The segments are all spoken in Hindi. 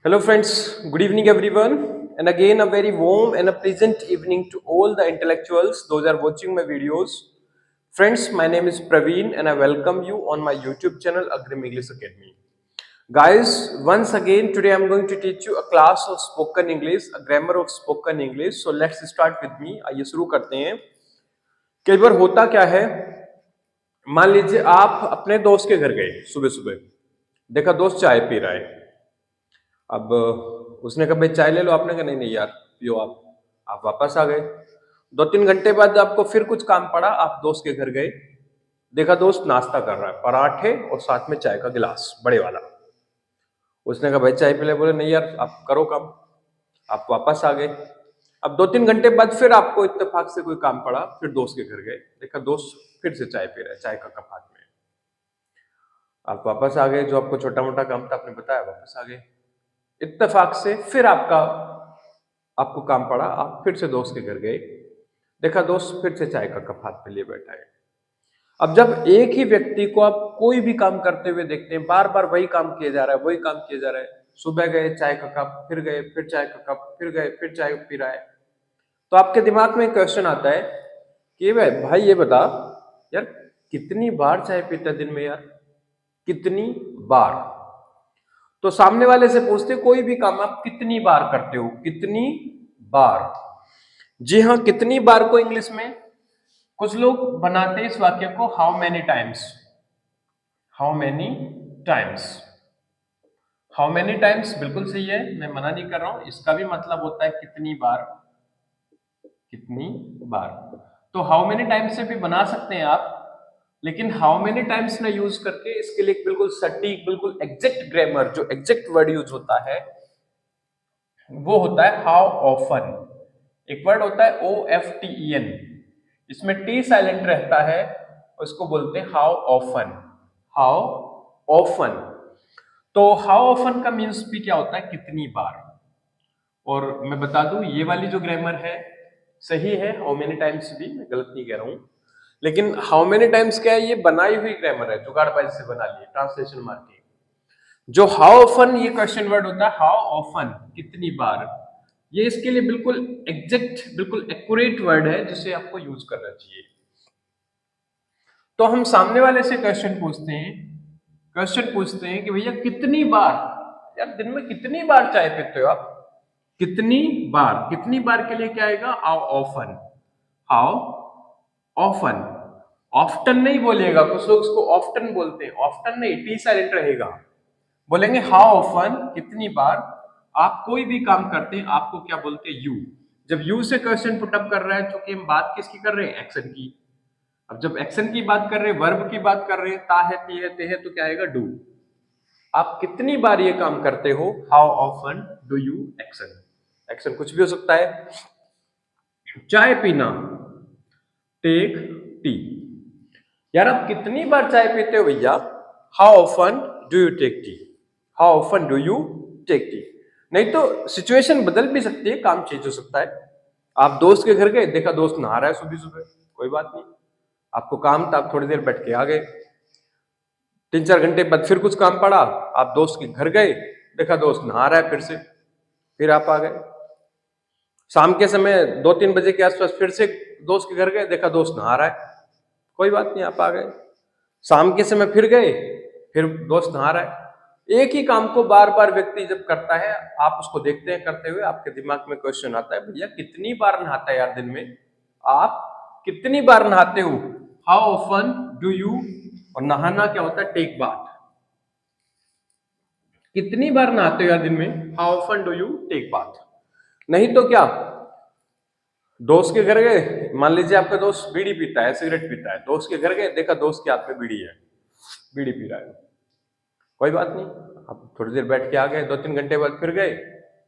Hello, friends. Good evening, everyone. And again, a very warm and a pleasant evening to all the intellectuals, those are watching my videos. Friends, my name is Praveen, and I welcome you on my YouTube channel, Agrim English Academy. Guys, once again, today I'm going to teach you a class of spoken English, a grammar of spoken English. So let's start with me. आइए शुरू करते हैं. कई बार होता क्या है, मान लीजिए आप अपने दोस्त के घर गए सुबह सुबह, देखा दोस्त चाय पी रहा है. अब उसने कहा भाई चाय ले लो, आपने कहा नहीं नहीं यार पियो आप वापस आ गए. 2-3 घंटे बाद आपको फिर कुछ काम पड़ा, आप दोस्त के घर गए, देखा दोस्त नाश्ता कर रहा है, पराठे और साथ में चाय का गिलास बड़े वाला. उसने कहा भाई चाय पी ले, बोले नहीं यार आप करो काम, आप वापस आ गए. अब 2-3 घंटे बाद फिर आपको इत्तेफाक से कोई काम पड़ा, फिर दोस्त के घर गए, देखा दोस्त फिर से चाय पी रहा है, चाय का कप हाथ में. आप वापस आ गए, जो आपको छोटा मोटा काम था आपने बताया, वापस आ गए. इत्तेफाक से फिर आपको काम पड़ा, आप फिर से दोस्त के घर गए, देखा दोस्त फिर से चाय का कप हाथ में लिए बैठा है. अब जब एक ही व्यक्ति को आप कोई भी काम करते हुए देखते हैं, बार बार वही काम किया जा रहा है, वही काम किया जा रहा है, सुबह गए चाय का कप, फिर गए फिर चाय का कप, फिर गए फिर चाय पी रहा है, तो आपके दिमाग में क्वेश्चन आता है कि भाई ये बता यार, कितनी बार चाय पीता दिन में यार, कितनी बार. तो सामने वाले से पूछते कोई भी काम आप कितनी बार करते हो, कितनी बार. जी हाँ, कितनी बार को इंग्लिश में कुछ लोग बनाते हैं इस वाक्य को how many times. How many times, how many times बिल्कुल सही है, मैं मना नहीं कर रहा हूं. इसका भी मतलब होता है कितनी बार, कितनी बार. तो हाउ मेनी टाइम्स से भी बना सकते हैं आप, लेकिन हाउ मेनी टाइम्स ना यूज करके इसके लिए बिल्कुल सटीक, बिल्कुल एग्जैक्ट ग्रामर, जो एग्जैक्ट वर्ड यूज होता है वो होता है हाउ ऑफन. एक वर्ड होता है OFTEN, इसमें टी साइलेंट रहता है, उसको बोलते हैं हाउ ऑफन. How often. तो हाउ ऑफन का मीन्स भी क्या होता है, कितनी बार. और मैं बता दूं ये वाली जो ग्रामर है सही है, हाउ मेनी टाइम्स भी, मैं गलत नहीं कह रहा हूं. लेकिन हाउ मेनी टाइम्स क्या है, ये बनाई हुई ग्रामर है, जुगाड़बाजी से बना ली, ट्रांसलेशन मार के. जो हाउ ऑफन, ये क्वेश्चन वर्ड होता है, हाउ ऑफन कितनी बार, ये इसके लिए बिल्कुल एग्जैक्ट, बिल्कुल एक्यूरेट वर्ड है जिसे आपको यूज करना चाहिए. तो हम सामने वाले से क्वेश्चन पूछते हैं कि भैया कितनी बार, यार दिन में कितनी बार चाय पीते हो आप, कितनी बार. कितनी बार के लिए क्या आएगा, how often. How often. Often नहीं बोलिएगा, कुछ लोग उसको ऑफ्टन बोलते हैं, ऑफ्टन नहीं, टी साइलेंट रहेगा. बोलेंगे हाउ ऑफन, कितनी बार आप कोई भी काम करते हैं, आपको क्या बोलते हैं, यू. जब यू से क्वेश्चन पुटअप कर रहा है, क्योंकि हम बात किसकी कर रहे हैं, एक्शन की. अब जब एक्शन की बात कर रहे हैं, वर्ब की बात कर रहे हैं, ता है, ती है, ते है, तो क्या आएगा, डू. आप कितनी बार ये काम करते हो, how often do you action. Action कुछ भी हो सकता है. चाय पीना, टेक टी. यार आप कितनी बार चाय पीते हो भैया, how often do you take tea. How often do you take tea. नहीं तो सिचुएशन बदल भी सकती है, काम चेंज हो सकता है. आप दोस्त के घर गए, देखा दोस्त नहा रहा है सुबह सुबह, कोई बात नहीं, आपको काम था, आप थोड़ी देर बैठ के आ गए. 3-4 घंटे बाद फिर कुछ काम पड़ा, आप दोस्त के घर गए, देखा दोस्त नहा रहा है फिर से, फिर आप आ गए. शाम के समय 2-3 बजे के आसपास फिर से दोस्त के घर गए, देखा दोस्त नहा रहा है, कोई बात नहीं, आप आ गए. शाम के समय फिर गए, फिर दोस्त नहा रहा है. एक ही काम को बार बार व्यक्ति जब करता है, आप उसको देखते हैं करते हुए, आपके दिमाग में क्वेश्चन आता है भैया कितनी बार नहाता है यार दिन में, आप कितनी बार नहाते हो, हाउ ऑफन डू यू. और नहाना क्या होता है, टेक बाथ. कितनी बार नहाते हो यार दिन में, how often do you take bath. नहीं तो क्या, दोस्त के घर गए, मान लीजिए आपका दोस्त बीड़ी पीता है, सिगरेट पीता है, दोस्त के घर गए, देखा दोस्त के हाथ में बीड़ी है, बीड़ी पी रहा है, कोई बात नहीं, आप थोड़ी देर बैठ के आ गए, 2-3 घंटे बाद फिर गए,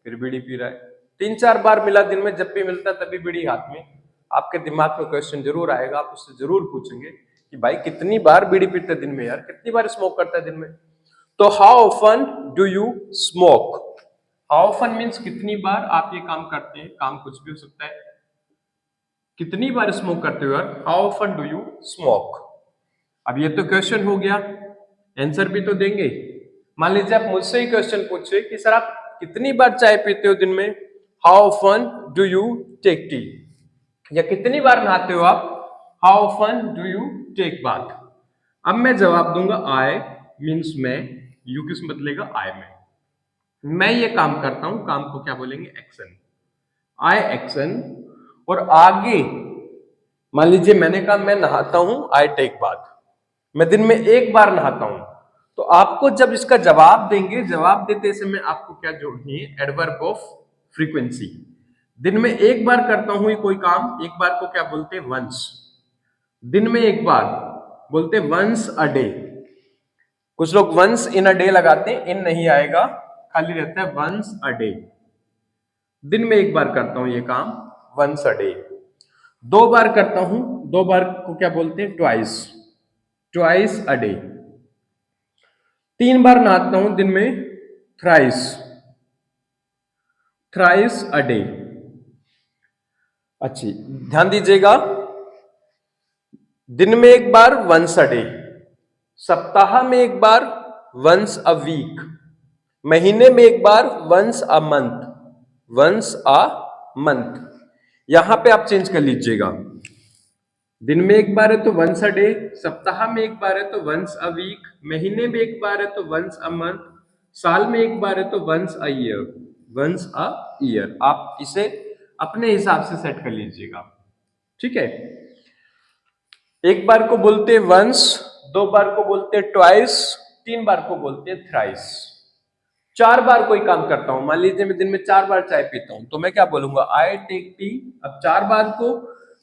फिर बीड़ी पी रहा है. 3-4 बार मिला दिन में, जब भी मिलता तभी बीड़ी हाथ में. आपके दिमाग में क्वेश्चन जरूर आएगा, आप उससे जरूर पूछेंगे कि भाई कितनी बार बीड़ी पीते दिन में यार, कितनी बार स्मोक करता है दिन में. तो how often do you smoke. How often means कितनी बार आप ये काम करते हैं, काम कुछ भी हो सकता है. कितनी बार स्मोक करते हो यार, how often do you smoke. अब ये तो क्वेश्चन हो गया, आंसर भी तो देंगे. मान लीजिए आप मुझसे ही क्वेश्चन पूछे कि सर आप कितनी बार चाय पीते हो दिन में? How often do you take tea? या कितनी बार नहाते हो आप? How often do you take bath? अब मैं जवाब दूंगा आई मीन्स मैं, यू किस बदलेगा? आई में। मैं ये काम करता हूं, काम को क्या बोलेंगे? एक्शन। आई एक्शन। और आगे मान लीजिए मैंने कहा मैं नहाता हूं, आई टेक बाथ। मैं दिन में एक बार नहाता हूं, तो आपको जब इसका जवाब देंगे, जवाब देते समय आपको क्या जोड़नी है? Adverb of frequency. दिन में एक बार करता हूं ये कोई काम, एक बार को क्या बोलते हैं? वंस। दिन में एक बार बोलते वंस अ डे। कुछ लोग वंस इन अ डे लगाते हैं, इन नहीं आएगा, खाली रहता है वंस अ डे। दिन में एक बार करता हूं ये काम, वंस अ डे। दो बार करता हूं, दो बार को क्या बोलते हैं? ट्वाइस। Twice a day. तीन बार नहाता हूं दिन में, थ्राइस। Thrice a day. अच्छी ध्यान दीजिएगा, दिन में एक बार वंस अ डे, सप्ताह में एक बार वंस अ वीक, महीने में एक बार once a month. Once a month यहां पे आप चेंज कर लीजिएगा। दिन में एक बार है तो वंस अ डे, सप्ताह में एक बार है तो वंस अ वीक, महीने में एक बार है तो वंस अ मंथ, साल में एक बार है तो once a year. Once a year आप इसे अपने हिसाब से सेट कर लीजिएगा, ठीक है। एक बार को बोलते वंस, दो बार को बोलते ट्वाइस, तीन बार को बोलते थ्राइस। चार बार कोई काम करता हूं, मान लीजिए मैं दिन में चार बार चाय पीता हूं, तो मैं क्या बोलूंगा? I take tea. अब चार बार को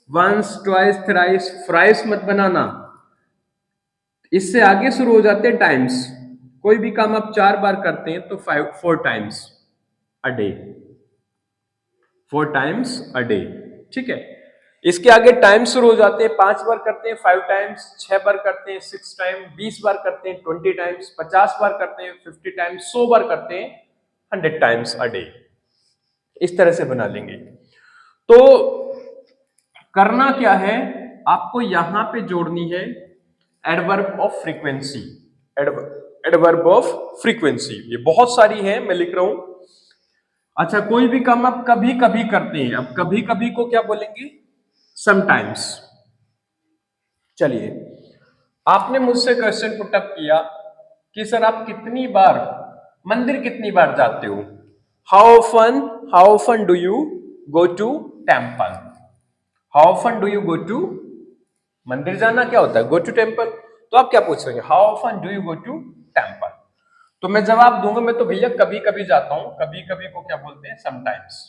वंस ट्वाइस थ्राइस, फ्राइस मत बनाना, इससे आगे शुरू हो जाते हैं टाइम्स। कोई भी काम आप चार बार करते हैं तो 4 times a day. 4 times a day, ठीक है। इसके आगे टाइम शुरू हो जाते हैं, 5 बार करते हैं 5 टाइम्स, 6 बार करते हैं 6 टाइम, 20 बार करते हैं 20 टाइम्स, 50 बार करते हैं 50 टाइम्स, 100 बार करते हैं 100 टाइम्स अ डे। इस तरह से बना लेंगे। तो करना क्या है, आपको यहां पे जोड़नी है adverb of frequency. Adverb of frequency ये बहुत सारी है, मैं लिख रहा हूं। अच्छा, कोई भी काम आप कभी कभी करते हैं, अब कभी कभी को क्या बोलेंगे? समटाइम्स। चलिए, आपने मुझसे क्वेश्चन पुटअप किया कि सर आप कितनी बार मंदिर कितनी बार जाते हो? How often do you go to temple? How often do you go to? मंदिर जाना क्या होता है? Go to temple. तो आप क्या पूछ रहे हैं? How often do you go to temple? तो मैं जवाब दूंगा, मैं तो भैया कभी कभी जाता हूं। कभी कभी को क्या बोलते हैं? समटाइम्स।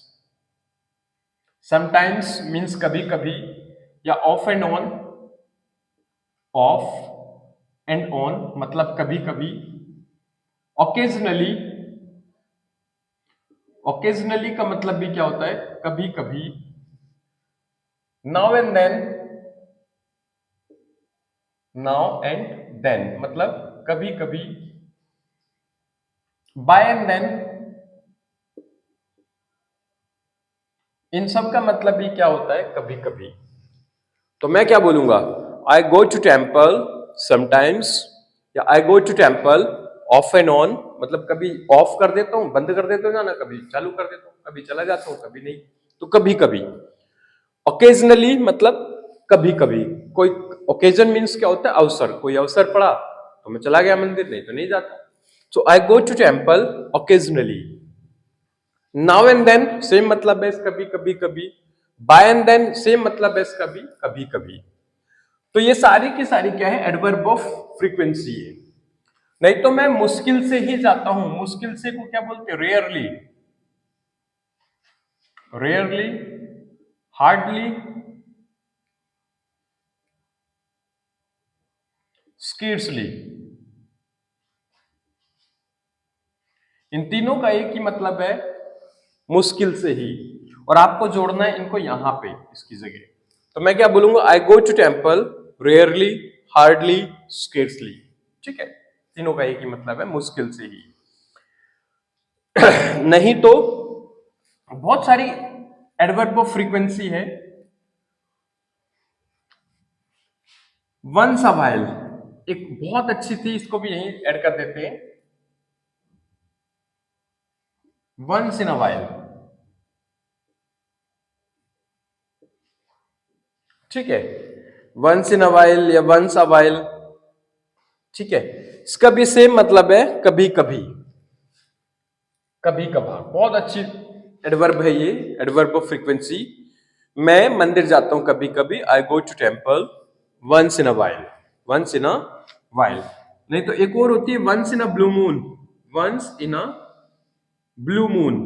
समटाइम्स मीन्स कभी कभी, या of and on. Of and on मतलब कभी कभी। ओकेजनली, ओकेजनली का मतलब भी क्या होता है? कभी कभी। Now and then, now and then मतलब कभी कभी। बाय एंड देन, इन सब का मतलब भी क्या होता है? कभी कभी। तो मैं क्या बोलूंगा? I go to temple sometimes, या I go to temple off and on, मतलब कभी ऑफ कर देता हूं, बंद कर देता हूं जाना, कभी चालू कर देता हूं, कभी चला जाता हूं, कभी नहीं। तो कभी कभी। ओकेजनली मतलब कभी कभी। कोई ओकेजन मीन्स क्या होता है? अवसर। कोई अवसर पड़ा तो मैं चला गया मंदिर, नहीं तो नहीं जाता। So I go to temple occasionally. Now and then same मतलब है कभी कभी कभी। बाय एंड देन सेम मतलब है कभी कभी कभी। तो ये सारी की सारी क्या है? एडवर्ब ऑफ फ्रीक्वेंसी है। नहीं तो मैं मुश्किल से ही जाता हूं, मुश्किल से को क्या बोलते? रेयरली। Rarely, hardly, scarcely. इन तीनों का एक ही मतलब है, मुश्किल से ही। और आपको जोड़ना है इनको यहां पे इसकी जगह। तो मैं क्या बोलूंगा? I go to temple rarely, hardly, scarcely. ठीक है, तीनों का एक ही मतलब है, मुश्किल से ही। नहीं तो बहुत सारी एडवर्ब ऑफ फ्रीक्वेंसी है। वंस अ व्हाइल एक बहुत अच्छी थी, इसको भी यहीं ऐड कर देते हैं। वंस इन अ वाइल, ठीक है, वंस इन अ वाइल या वंस अ वाइल, ठीक है। इसका भी सेम मतलब है कभी कभी, कभी कभार। बहुत अच्छी एडवर्ब है ये, एडवर्ब ऑफ फ्रीक्वेंसी। मैं मंदिर जाता हूं कभी कभी, I go to temple once in a while, once in a while. नहीं तो एक और होती है once in a blue moon, once in a blue moon.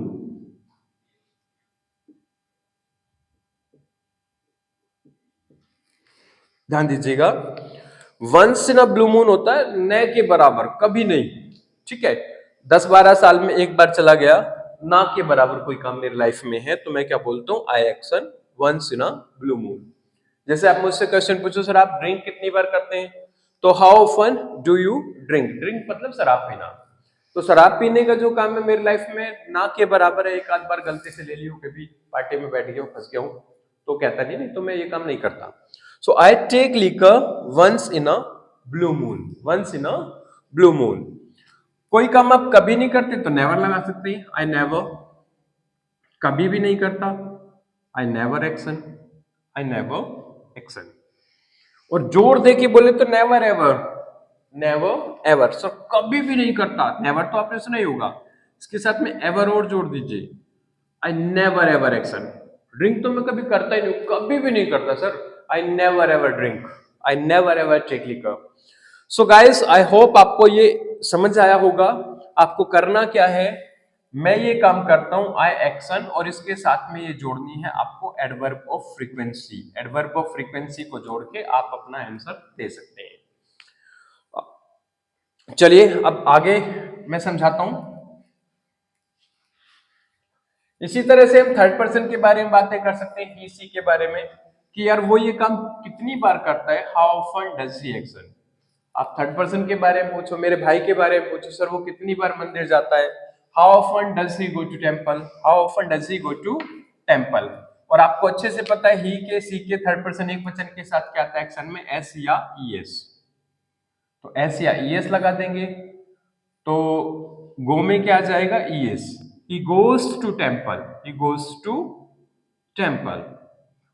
ध्यान दीजिएगा, once in a blue moon होता है न के बराबर, कभी नहीं, ठीक है। 10-12 साल में एक बार चला गया, ना के बराबर कोई काम मेरी लाइफ में है, तो मैं क्या बोलता हूं, I action once in a blue moon. जैसे आप मुझसे क्वेश्चन पूछो, सर आप ड्रिंक कितनी बार करते हैं, तो how often do you drink, drink मतलब शराब पीना। तो शराब पीने का जो काम है मेरी लाइफ में ना के बराबर है, एक आध बार गलती से ले लियो, कभी पार्टी में बैठ गया हूं, फंस गया हूं, तो कहता नहीं, नहीं तो मैं ये काम नहीं करता। So I take liquor once in a blue moon, once in a blue moon. कोई काम आप कभी नहीं करते तो नेवर लगा सकते हैं, आई नेवर। कभी भी नहीं करता, I never action, I never action. और जोर दे के बोले तो never ever, never ever. Sir कभी भी नहीं करता, नेवर तो आपने सुना ही होगा, इसके साथ में एवर और जोड़ दीजिए, आई नेवर एवर एक्शन। ड्रिंक तो मैं कभी करता ही नहीं, कभी भी नहीं करता sir, I never ever drink, I never ever take liquor. So guys, I hope आपको ये समझ आया होगा। आपको करना क्या है, मैं ये काम करता हूं आई एक्शन, और इसके साथ में ये जोड़नी है आपको adverb of frequency. Adverb of frequency को जोड़ के आप अपना आंसर दे सकते हैं। चलिए अब आगे मैं समझाता हूं। इसी तरह से हम थर्ड पर्सन के बारे में बातें कर सकते हैं, ही के बारे में, कि यार वो ये काम कितनी बार करता है, how often does he action. आप थर्ड पर्सन के बारे में पूछो, मेरे भाई के बारे में पूछो, सर वो कितनी बार मंदिर जाता है, how often does he go to temple, how often does he go to temple. और आपको अच्छे से पता है ही के सी के थर्ड पर्सन एक वचन के साथ क्या आता है एक्शन में, एस या ई एस। तो एस या ई एस लगा देंगे, तो गो में क्या आ जाएगा, E S. He goes to temple, he goes to temple.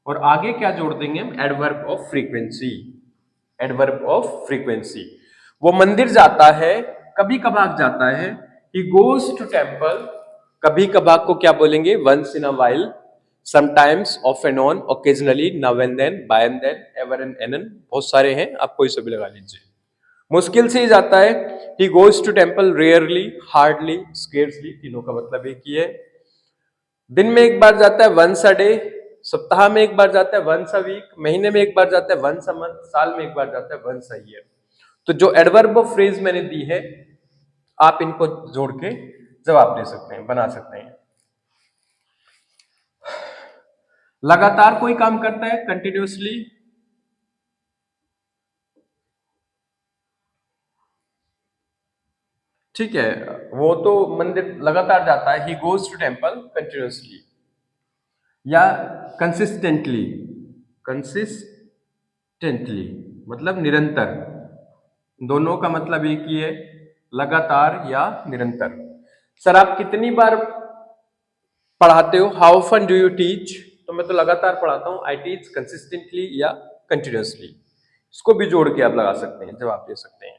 और आगे क्या जोड़ देंगे हम, adverb of frequency, adverb of frequency. वो मंदिर जाता है, कभी कभार जाता है, ही गोज टू टेम्पल। कभी कभार को क्या बोलेंगे, once in a while, sometimes, off and on, occasionally, now and then, by and then, ever and anon, बहुत सारे हैं, आप कोई सा भी लगा लीजिए। मुश्किल से ही जाता है, he goes to temple rarely, hardly, scarcely, तीनों का मतलब एक ही है। दिन में एक बार जाता है, वंस अ डे। सप्ताह में एक बार जाता है, वंस अ वीक। महीने में एक बार जाता है, वंस अ मंथ। साल में एक बार जाता है, वंस अ ईयर। तो जो एडवर्ब ऑफ फ्रेज मैंने दी है, आप इनको जोड़ के जवाब दे सकते हैं, बना सकते हैं। लगातार कोई काम करता है, कंटिन्यूअसली, ठीक है, वो तो मंदिर लगातार जाता है, he goes to temple continuously. या कंसिस्टेंटली, कंसिस्टेंटली मतलब निरंतर, दोनों का मतलब एक ही है, लगातार या निरंतर। सर आप कितनी बार पढ़ाते हो, how often do you teach, तो मैं तो लगातार पढ़ाता हूं, आई टीच कंसिस्टेंटली या कंटिन्यूअसली। इसको भी जोड़ के आप लगा सकते हैं, जवाब दे सकते हैं।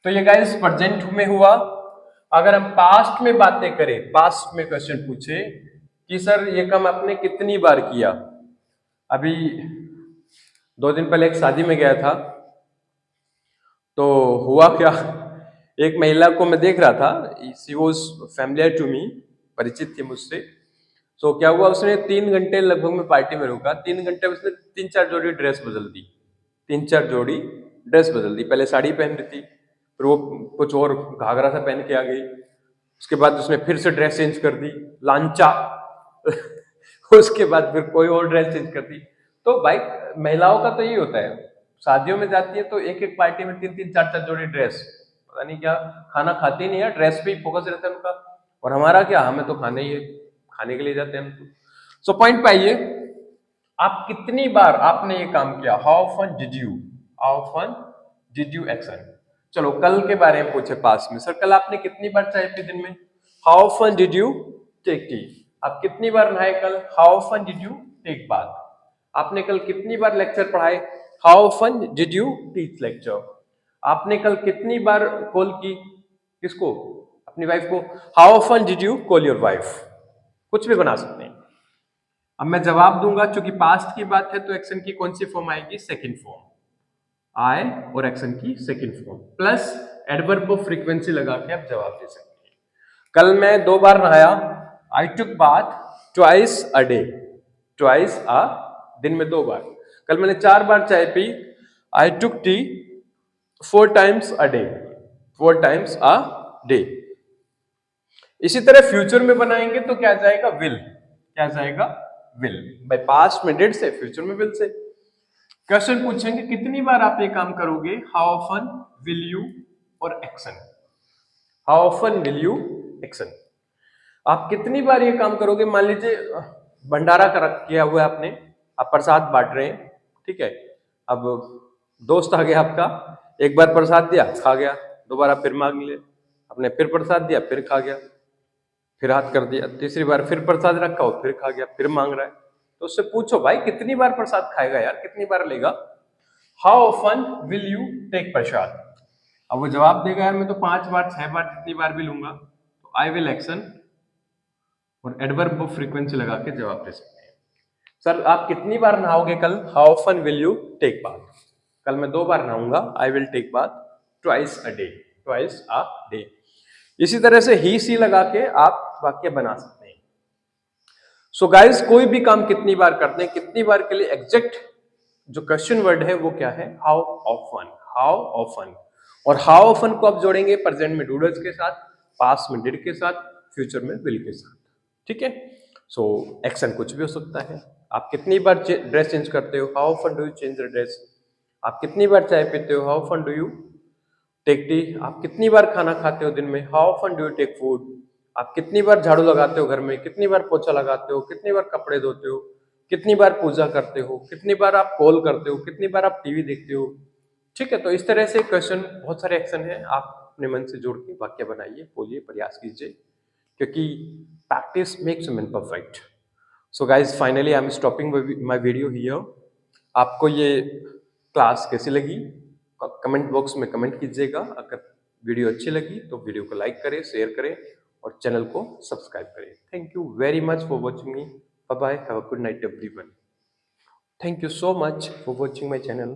तो ये गाइस प्रेजेंट में हुआ। अगर हम पास्ट में बातें करें, पास्ट में क्वेश्चन पूछे कि सर ये काम आपने कितनी बार किया। अभी 2 दिन पहले एक शादी में गया था, तो हुआ क्या, एक महिला को मैं देख रहा था, she was familiar to me, परिचित थी मुझसे। तो क्या हुआ, उसने 3 घंटे लगभग में पार्टी में रुका, 3 घंटे में उसने 3-4 जोड़ी ड्रेस बदल दी, 3-4 जोड़ी ड्रेस बदल दी। पहले साड़ी पहन रही थी, फिर वो कुछ और घाघरा सा पहन के आ गई, उसके बाद उसने फिर से ड्रेस चेंज कर दी, लांचा उसके बाद फिर कोई और ड्रेस चेंज कर दी। तो भाई महिलाओं का तो यही होता है, शादियों में जाती है तो एक एक पार्टी में 3-3, 4-4 जोड़ी ड्रेस, पता नहीं क्या, खाना खाती नहीं है, ड्रेस पे ही फोकस रहता है उनका। और हमारा क्या, हमें तो खाना ही है, खाने के लिए जाते हैं हम तो। सो पॉइंट पे आइए, आप कितनी बार आपने ये काम किया, how often did you, how often did you action. चलो कल के बारे में पूछे पास में, सर कल आपने कितनी बार चाय पी दिन में, how often did you take tea? आप कितनी बार नहाए कल? How often did you take bath? आपने कल कितनी बार लेक्चर पढ़ाए? How often did you teach lecture? आपने कल कितनी बार कॉल की? किसको? अपनी वाइफ को। How often did you call your wife? कुछ भी बना सकते हैं। अब मैं जवाब दूंगा, चूंकि पास्ट की बात है तो एक्शन की कौन सी फॉर्म आएगी? Second form. आई और एक्शन की second form plus adverb of frequency लगा के आप जवाब दे सकते हैं। कल मैं 2 बार नहाया। I took bath twice a day. Twice a, दिन में 2 बार। कल मैंने 4 बार चाय पी। I took tea 4 times a day. 4 times a day. इसी तरह फ्यूचर में बनाएंगे तो क्या जाएगा? विल। क्या जाएगा? विल। भाई पास्ट में डिड से, फ्यूचर में विल से। क्वेश्चन पूछेंगे कितनी बार आप ये काम करोगे? हाउ ऑफन विल यू और action. How often will you action. आप कितनी बार ये काम करोगे? मान लीजिए भंडारा कर किया हुआ है आपने, आप प्रसाद बांट रहे हैं, ठीक है। अब दोस्त आ गया आपका, एक बार प्रसाद दिया, खा गया, दोबारा फिर मांग लिया, आपने फिर प्रसाद दिया, फिर खा गया, फिर हाथ कर दिया, तीसरी बार फिर प्रसाद रखा हो, फिर खा गया, फिर मांग रहा है। तो उससे पूछो भाई कितनी बार प्रसाद खाएगा यार, कितनी बार लेगा? How often will you take prasad? अब वो जवाब देगा यार मैं तो 5 बार 6 बार जितनी बार भी लूंगा। तो आई विल एक्शन और एडवर्ब ऑफ फ्रीक्वेंसी लगा के जवाब दे सकते हैं। सर आप कितनी बार नहाओगे कल? How often will you take bath? कल मैं 2 बार नहाऊंगा। I will take bath twice a day. Twice a day. इसी तरह से ही सी लगा के आप वाक्य बना सकते हैं। सो गाइस कोई भी काम कितनी बार करते हैं, कितनी बार के लिए एग्जैक्ट जो क्वेश्चन वर्ड है वो क्या है? How often. How often. और हाउ ऑफन को आप जोड़ेंगे प्रेजेंट में डूडल्स के साथ, पास्ट में डिड के साथ, फ्यूचर में विल के साथ। ठीक है। सो एक्शन कुछ भी हो सकता है। आप कितनी बार ड्रेस चेंज करते हो? How often do you change the dress? आप कितनी बार चाय पीते हो? How often do you take tea? आप कितनी बार खाना खाते हो दिन में? How often do you take food? आप कितनी बार झाड़ू लगाते हो घर में? कितनी बार पोछा लगाते हो? कितनी बार कपड़े धोते हो? कितनी बार पूजा करते हो? कितनी बार आप कॉल करते हो? कितनी बार आप टीवी देखते हो? ठीक है। तो इस तरह से क्वेश्चन, बहुत सारे एक्शन है, आप अपने मन से जोड़ के वाक्य बनाइए, बोलिए, प्रयास कीजिए, क्योंकि practice makes man perfect. So guys finally I am stopping my video here. आपको ये क्लास कैसी लगी? कमेंट बॉक्स में कमेंट कीजिएगा। अगर वीडियो अच्छी लगी तो वीडियो को लाइक करें, शेयर करें और चैनल को सब्सक्राइब करें। Thank you very much for watching me. Bye bye, have a good night everyone. Thank you so much for watching my channel.